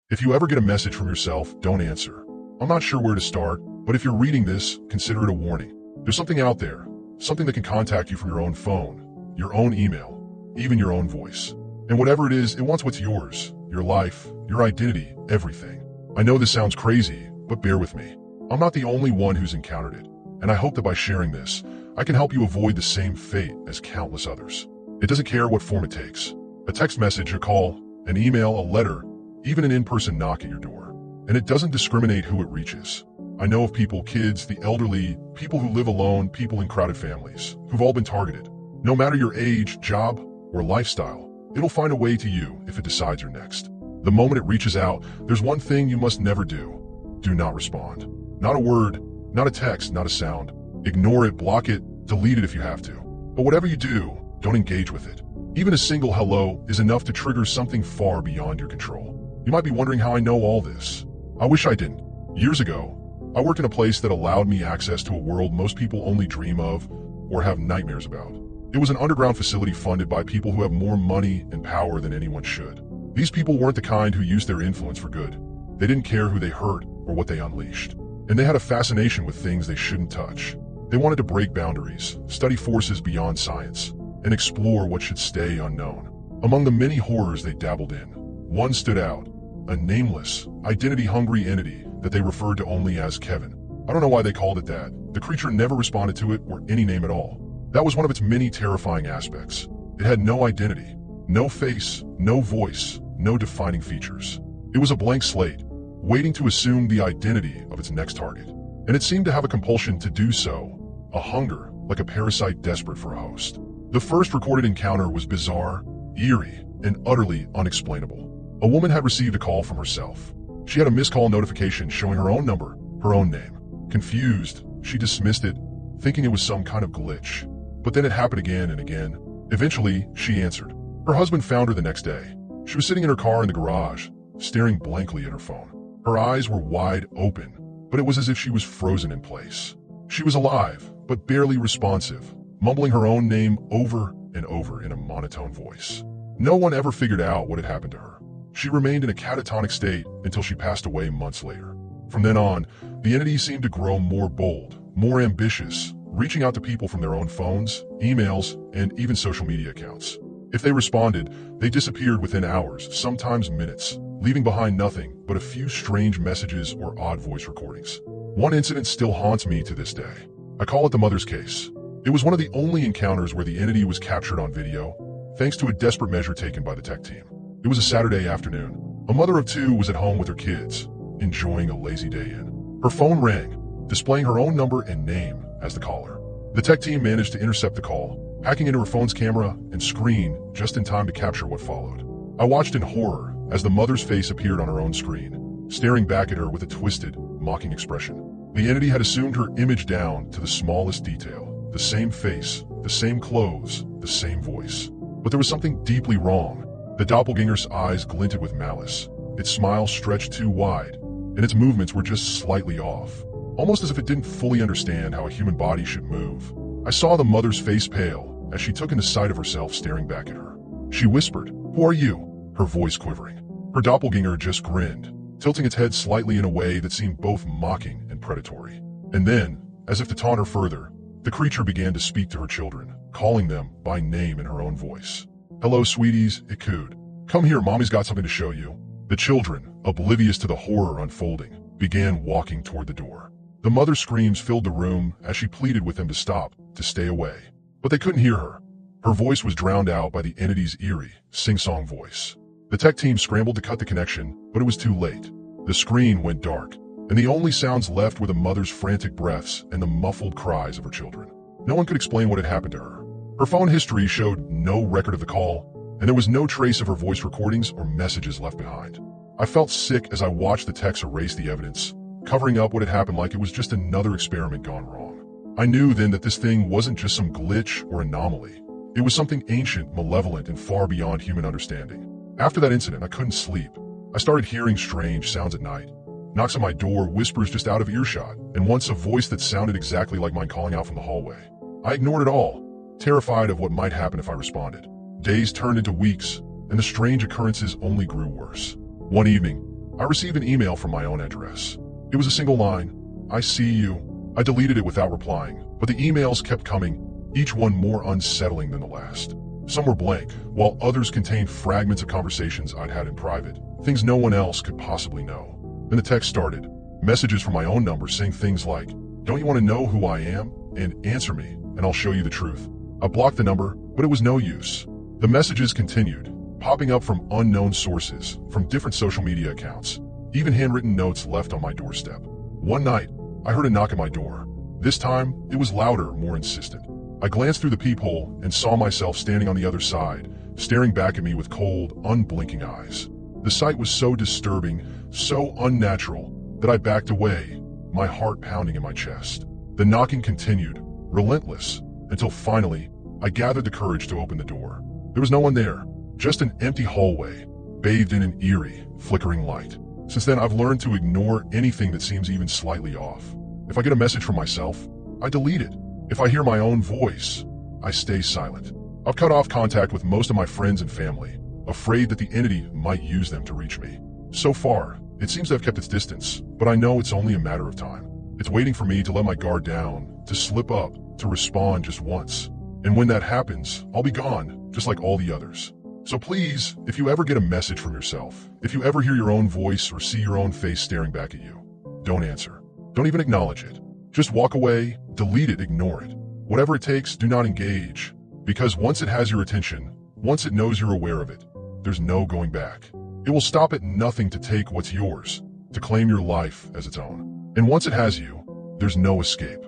If you ever get a message from yourself, don't answer. I'm not sure where to start, but if you're reading this, consider it a warning. There's something out there, something that can contact you from your own phone, your own email, even your own voice. And whatever it is, it wants what's yours, your life, your identity, everything. I know this sounds crazy, but bear with me. I'm not the only one who's encountered it, and I hope that by sharing this, I can help you avoid the same fate as countless others. It doesn't care what form it takes. A text message, a call, an email, a letter, even an in-person knock at your door. And it doesn't discriminate who it reaches. I know of people, kids, the elderly, people who live alone, people in crowded families, who've all been targeted. No matter your age, job, or lifestyle, it'll find a way to you if it decides you're next. The moment it reaches out, there's one thing you must never do. Do not respond. Not a word, not a text, not a sound. Ignore it, block it, delete it if you have to. But whatever you do, don't engage with it. Even a single hello is enough to trigger something far beyond your control. You might be wondering how I know all this. I wish I didn't. Years ago, I worked in a place that allowed me access to a world most people only dream of or have nightmares about. It was an underground facility funded by people who have more money and power than anyone should. These people weren't the kind who used their influence for good. They didn't care who they hurt or what they unleashed. And they had a fascination with things they shouldn't touch. They wanted to break boundaries, study forces beyond science, and explore what should stay unknown. Among the many horrors they dabbled in, one stood out, a nameless, identity-hungry entity that they referred to only as Kevin. I don't know why they called it that. The creature never responded to it or any name at all. That was one of its many terrifying aspects. It had no identity, no face, no voice, no defining features. It was a blank slate, waiting to assume the identity of its next target. And it seemed to have a compulsion to do so, a hunger, like a parasite desperate for a host. The first recorded encounter was bizarre, eerie, and utterly unexplainable. A woman had received a call from herself. She had a missed call notification showing her own number, her own name. Confused, she dismissed it, thinking it was some kind of glitch. But then it happened again and again. Eventually, she answered. Her husband found her the next day. She was sitting in her car in the garage, staring blankly at her phone. Her eyes were wide open, but it was as if she was frozen in place. She was alive, but barely responsive, mumbling her own name over and over in a monotone voice. No one ever figured out what had happened to her. She remained in a catatonic state until she passed away months later. From then on, the entity seemed to grow more bold, more ambitious, reaching out to people from their own phones, emails, and even social media accounts. If they responded, they disappeared within hours, sometimes minutes, leaving behind nothing but a few strange messages or odd voice recordings. One incident still haunts me to this day. I call it the mother's case. It was one of the only encounters where the entity was captured on video, thanks to a desperate measure taken by the tech team. It was a Saturday afternoon. A mother of two was at home with her kids, enjoying a lazy day in. Her phone rang, displaying her own number and name as the caller. The tech team managed to intercept the call, hacking into her phone's camera and screen just in time to capture what followed. I watched in horror as the mother's face appeared on her own screen, staring back at her with a twisted, mocking expression. The entity had assumed her image down to the smallest detail, the same face, the same clothes, the same voice. But there was something deeply wrong. The doppelganger's eyes glinted with malice. Its smile stretched too wide, and its movements were just slightly off, almost as if it didn't fully understand how a human body should move. I saw the mother's face pale as she took in the sight of herself staring back at her. She whispered, "Who are you?" her voice quivering. Her doppelganger just grinned, tilting its head slightly in a way that seemed both mocking and predatory. And then, as if to taunt her further, the creature began to speak to her children, calling them by name in her own voice. "Hello, sweeties," it cooed. "Come here, mommy's got something to show you." The children, oblivious to the horror unfolding, began walking toward the door. The mother's screams filled the room as she pleaded with them to stop, to stay away. But they couldn't hear her. Her voice was drowned out by the entity's eerie, sing-song voice. The tech team scrambled to cut the connection, but it was too late. The screen went dark, and the only sounds left were the mother's frantic breaths and the muffled cries of her children. No one could explain what had happened to her. Her phone history showed no record of the call, and there was no trace of her voice recordings or messages left behind. I felt sick as I watched the techs erase the evidence, covering up what had happened like it was just another experiment gone wrong. I knew then that this thing wasn't just some glitch or anomaly. It was something ancient, malevolent, and far beyond human understanding. After that incident, I couldn't sleep. I started hearing strange sounds at night. Knocks on my door, whispers just out of earshot, and once a voice that sounded exactly like mine calling out from the hallway. I ignored it all, terrified of what might happen if I responded. Days turned into weeks, and the strange occurrences only grew worse. One evening, I received an email from my own address. It was a single line. "I see you." I deleted it without replying, but the emails kept coming, each one more unsettling than the last. Some were blank, while others contained fragments of conversations I'd had in private, things no one else could possibly know. Then the text started, messages from my own number saying things like, "Don't you want to know who I am? And answer me, and I'll show you the truth." I blocked the number, but it was no use. The messages continued, popping up from unknown sources, from different social media accounts, even handwritten notes left on my doorstep. One night, I heard a knock at my door. This time, it was louder, more insistent. I glanced through the peephole and saw myself standing on the other side, staring back at me with cold, unblinking eyes. The sight was so disturbing, so unnatural, that I backed away, my heart pounding in my chest. The knocking continued, relentless, until finally, I gathered the courage to open the door. There was no one there, just an empty hallway, bathed in an eerie, flickering light. Since then, I've learned to ignore anything that seems even slightly off. If I get a message from myself, I delete it. If I hear my own voice, I stay silent. I've cut off contact with most of my friends and family, afraid that the entity might use them to reach me. So far, it seems to have kept its distance, but I know it's only a matter of time. It's waiting for me to let my guard down, to slip up, to respond just once. And when that happens, I'll be gone, just like all the others. So please, if you ever get a message from yourself, if you ever hear your own voice or see your own face staring back at you, don't answer. Don't even acknowledge it. Just walk away, delete it, ignore it. Whatever it takes, do not engage. Because once it has your attention, once it knows you're aware of it, there's no going back. It will stop at nothing to take what's yours, to claim your life as its own. And once it has you, there's no escape.